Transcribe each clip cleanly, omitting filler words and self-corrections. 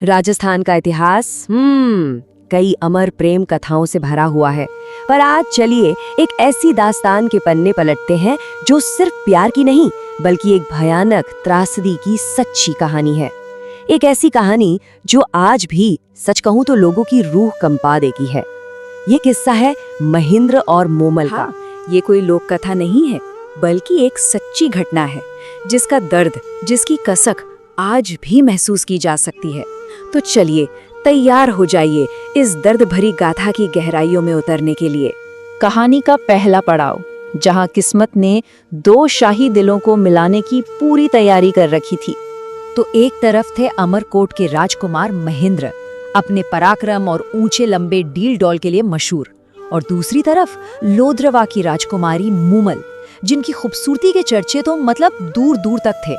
राजस्थान का इतिहास कई अमर प्रेम कथाओं से भरा हुआ है। पर आज चलिए एक ऐसी दास्तान के पन्ने पलटते हैं जो सिर्फ प्यार की नहीं बल्कि एक भयानक त्रासदी की सच्ची कहानी है। एक ऐसी कहानी जो आज भी सच कहूं तो लोगों की रूह कंपा देती है। ये किस्सा है महेंद्र और मोमल का। ये कोई लोक कथा नहीं है बल्कि एक सच्ची घटना है जिसका दर्द, जिसकी कसक आज भी महसूस की जा सकती है। तो चलिए तैयार हो जाइए इस दर्द भरी गाथा की गहराइयों में उतरने के लिए। कहानी का पहला पड़ाव, जहां किस्मत ने दो शाही दिलों को मिलाने की पूरी तैयारी कर रखी थी। तो एक तरफ थे अमरकोट के राजकुमार महेंद्र, अपने पराक्रम और ऊंचे लंबे डील डॉल के लिए मशहूर, और दूसरी तरफ लोद्रवा की राजकुमारी मूमल, जिनकी खूबसूरती के चर्चे तो मतलब दूर दूर तक थे।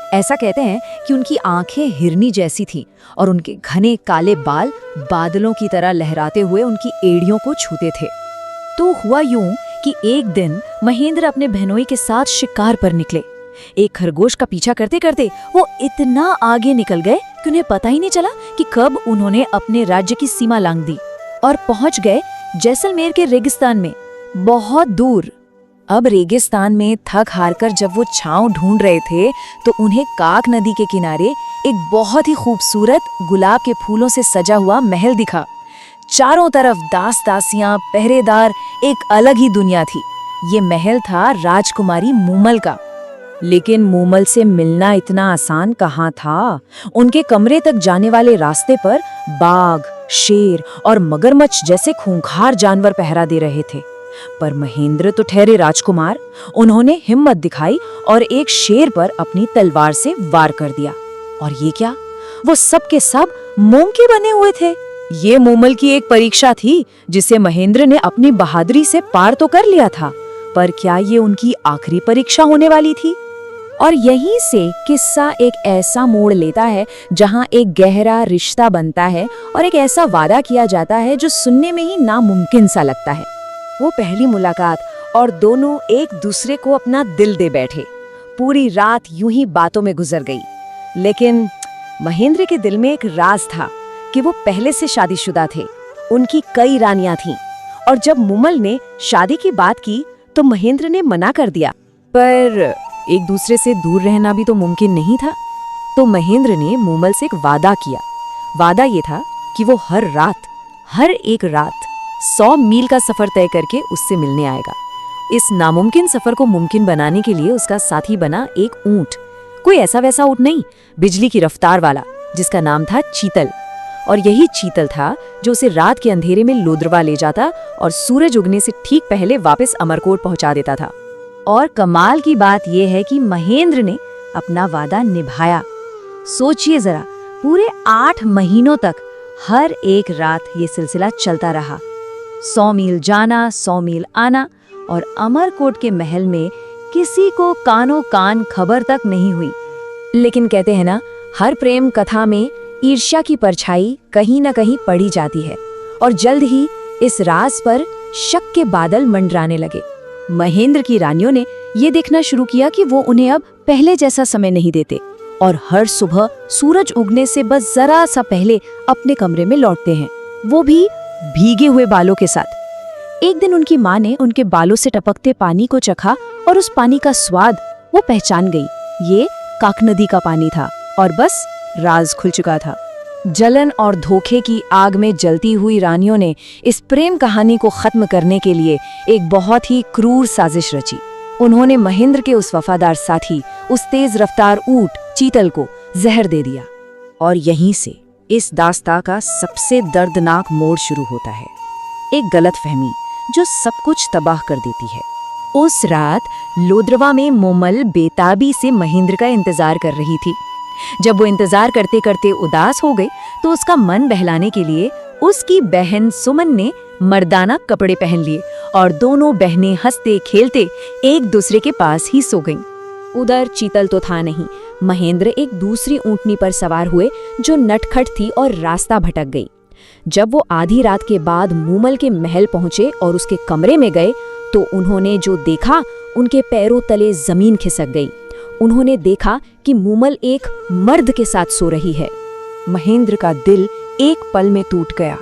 ऐसा कहते हैं कि उनकी आंखें हिरनी जैसी थीं और उनके घने काले बाल बादलों की तरह लहराते हुए उनकी एड़ियों को छूते थे। तो हुआ यूं कि एक दिन महेंद्र अपने बहनोई के साथ शिकार पर निकले। एक खरगोश का पीछा करते करते वो इतना आगे निकल गए कि उन्हें पता ही नहीं चला कि कब उन्होंने अपने राज्य की सीमा लांघ दी और पहुंच गए जैसलमेर के रेगिस्तान में, बहुत दूर। अब रेगिस्तान में थक हारकर जब वो छांव ढूंढ रहे थे तो उन्हें काक नदी के किनारे एक बहुत ही खूबसूरत गुलाब के फूलों से सजा हुआ महल दिखा। चारों तरफ दास दासियां, पहरेदार, एक अलग ही दुनिया थी। ये महल था राजकुमारी मूमल का। लेकिन मूमल से मिलना इतना आसान कहाँ था। उनके कमरे तक जाने वाले रास्ते पर बाघ, शेर और मगरमच्छ जैसे खूंखार जानवर पहरा दे रहे थे। पर महेंद्र तो ठहरे राजकुमार। उन्होंने हिम्मत दिखाई और एक शेर पर अपनी तलवार से वार कर दिया। और ये क्या, वो सब के सब मोम के बने हुए थे। ये मूमल की एक परीक्षा थी जिसे महेंद्र ने अपनी बहादुरी से पार तो कर लिया था, पर क्या ये उनकी आखिरी परीक्षा होने वाली थी? और यहीं से किस्सा एक ऐसा मोड़ लेता है जहां एक गहरा रिश्ता बनता है और एक ऐसा वादा किया जाता है जो सुनने में ही नामुमकिन सा लगता है। वो पहली मुलाकात, और दोनों एक दूसरे को अपना दिल दे बैठे। पूरी रात यूं ही बातों में गुजर गई। लेकिन महेंद्र के दिल में एक राज था कि वो पहले से शादीशुदा थे। उनकी कई रानियां थीं, और जब मूमल ने शादी की बात की तो महेंद्र ने मना कर दिया। पर एक दूसरे से दूर रहना भी तो मुमकिन नहीं था। तो महेंद्र ने मूमल से एक वादा किया। वादा ये था कि वो हर एक रात 100 मील का सफर तय करके उससे मिलने आएगा। इस नामुमकिन सफर को मुमकिन बनाने के लिए उसका साथी बना एक ऊंट। कोई ऐसा वैसा ऊंट नहीं, बिजली की रफ्तार वाला, जिसका नाम था चीतल। और यही चीतल था जो उसे रात के अंधेरे में लोद्रवा ले जाता और सूरज उगने से ठीक पहले वापस अमरकोट पहुंचा देता था। और कमाल की बात यह है कि महेंद्र ने अपना वादा निभाया। सोचिए जरा, पूरे 8 महीनों तक हर एक रात ये सिलसिला चलता रहा। 100 मील जाना, 100 मील आना, और अमरकोट के महल में किसी को कानो कान खबर तक नहीं हुई। लेकिन कहते हैं ना, हर प्रेम कथा में ईर्ष्या की परछाई कहीं न कहीं पड़ी जाती है, और जल्द ही इस राज पर शक के बादल मंडराने लगे। महेंद्र की रानियों ने ये देखना शुरू किया कि वो उन्हें अब पहले जैसा समय नहीं देते, और हर सुबह सूरज उगने से बस जरा सा पहले अपने कमरे में लौटते हैं, वो भी भीगे हुए बालों के साथ। एक दिन उनकी माँ ने उनके बालों से टपकते पानी को चखा और उस पानी का स्वाद वो पहचान गई। ये काक नदी का पानी था, और बस राज खुल चुका था। जलन और धोखे की आग में जलती हुई रानियों ने इस प्रेम कहानी को खत्म करने के लिए एक बहुत ही क्रूर साजिश रची। उन्होंने महेंद्र के उस वफादार साथी, उस तेज रफ्तार ऊंट चीतल को जहर दे दिया। और यहीं से इस दास्तां का सबसे दर्दनाक मोड़ शुरू होता है। एक गलतफहमी जो सब कुछ तबाह कर देती है। उस रात लोद्रवा में मूमल बेताबी से महेंद्र का इंतजार कर रही थी। जब वो इंतजार करते करते उदास हो गई तो उसका मन बहलाने के लिए उसकी बहन सुमन ने मर्दाना कपड़े पहन लिए और दोनों बहनें हंसते खेलते एक दूसरे के पास ही सो गईं। उधर चीतल तो था नहीं। महेंद्र एक दूसरी ऊंटनी पर सवार हुए जो नटखट थी और रास्ता भटक गई। जब वो आधी रात के बाद मूमल के महल पहुंचे और उसके कमरे में गए तो उन्होंने जो देखा, उनके पैरों तले जमीन खिसक गई। उन्होंने देखा कि मूमल एक मर्द के साथ सो रही है। महेंद्र का दिल एक पल में टूट गया।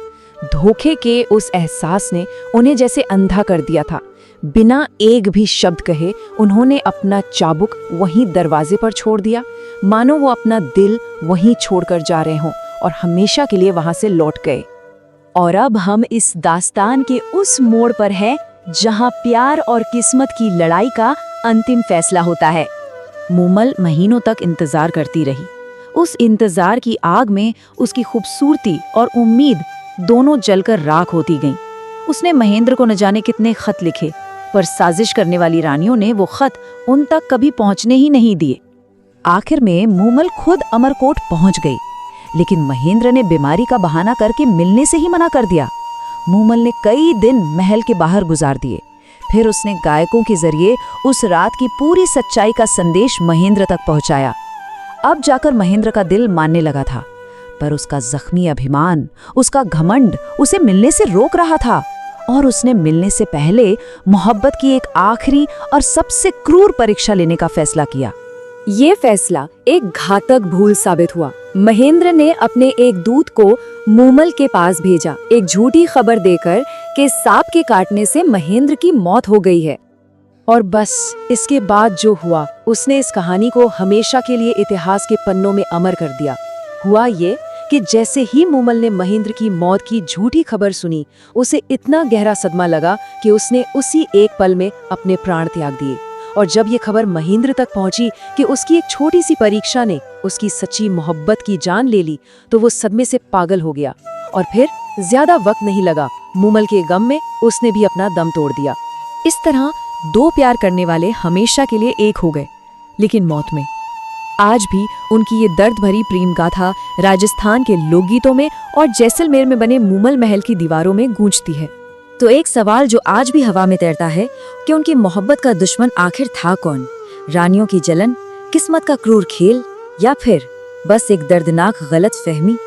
धोखे के उस एहसास ने उन्हें जैसे अंधा कर दिया था। बिना एक भी शब्द कहे उन्होंने अपना चाबुक वहीं दरवाजे पर छोड़ दिया, मानो वो अपना दिल वहीं छोड़कर जा रहे हों और हमेशा के लिए वहां से लौट गए। और अब हम इस दास्तान के उस मोड़ पर हैं जहां प्यार और किस्मत की लड़ाई का अंतिम फैसला होता है। मूमल महीनों तक इंतजार करती रही। उस इंतजार की आग में उसकी खूबसूरती और उम्मीद दोनों जलकर राख होती गईं। उसने महेंद्र को न जाने कितने खत लिखे, पर साजिश करने वाली रानियों ने वो खत उन तक कभी पहुंचने ही नहीं दिए। आखिर में मूमल खुद अमरकोट पहुंच गई, लेकिन महेंद्र ने बीमारी का बहाना करके मिलने से ही मना कर दिया। मूमल ने कई दिन महल के बाहर गुजार दिए। फिर उसने गायकों के जरिए उस रात की पूरी सच्चाई का संदेश महेंद्र तक पहुंचाया। अब जाकर महेंद्र का दिल मानने लगा था, पर उसका जख्मी अभिमान, उसका घमंड उसे मिलने से रोक रहा था। और उसने मिलने से पहले मोहब्बत की एक आखिरी और सबसे क्रूर परीक्षा लेने का फैसला किया। ये फैसला एक घातक भूल साबित हुआ। महेंद्र ने अपने एक दूत को मूमल के पास भेजा, एक झूठी खबर देकर कि सांप के काटने से महेंद्र की मौत हो गई है। और बस इसके बाद जो हुआ, उसने इस कहानी को हमेशा के लिए इतिहास के पन्नों में अमर कर दिया। हुआ ये कि जैसे ही मूमल ने महेंद्र की मौत की झूठी खबर सुनी, उसे इतना गहरा सदमा लगा कि उसने उसी एक पल में अपने प्राण त्याग दिए। और जब ये खबर महेंद्र तक पहुंची कि उसकी एक छोटी सी परीक्षा ने उसकी सच्ची मोहब्बत की जान ले ली, तो वो सदमे से पागल हो गया। और फिर ज्यादा वक्त नहीं लगा, मूमल के गम में उसने भी अपना दम तोड़ दिया। इस तरह दो प्यार करने वाले हमेशा के लिए एक हो गए, लेकिन मौत में। आज भी उनकी ये दर्द भरी प्रेम गाथा राजस्थान के लोकगीतों में और जैसलमेर में बने मूमल महल की दीवारों में गूंजती है। तो एक सवाल जो आज भी हवा में तैरता है कि उनकी मोहब्बत का दुश्मन आखिर था कौन? रानियों की जलन, किस्मत का क्रूर खेल, या फिर बस एक दर्दनाक गलत फहमी?